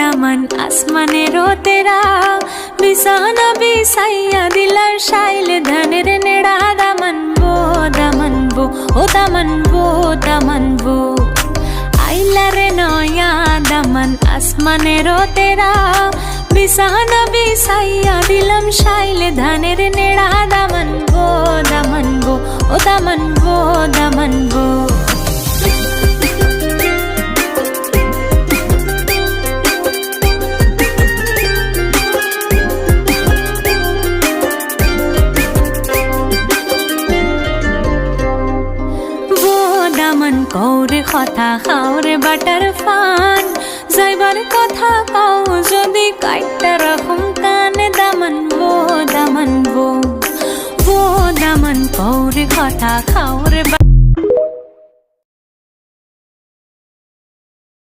দামান আসমানেরও তেরা বিছানা বিছাইয়া দিলার শাইলে ধানের নেড়া দামানবো দামানবো ও দামানবো দামানবো আইলা রে নয়া দামান আসমানেরও তেরা বিছানা বিছাইয়া দিলাম শাইলে ধানের নেড়া দামানবো দামানবো ও দামানবো দামানবো দামান কৌরে কথা খাওরে বাটার ফান যাইবার কথা কাও যদি কাইটা রকম কানে দামানবো দামানবো দামান কৌরে কথা খাওরে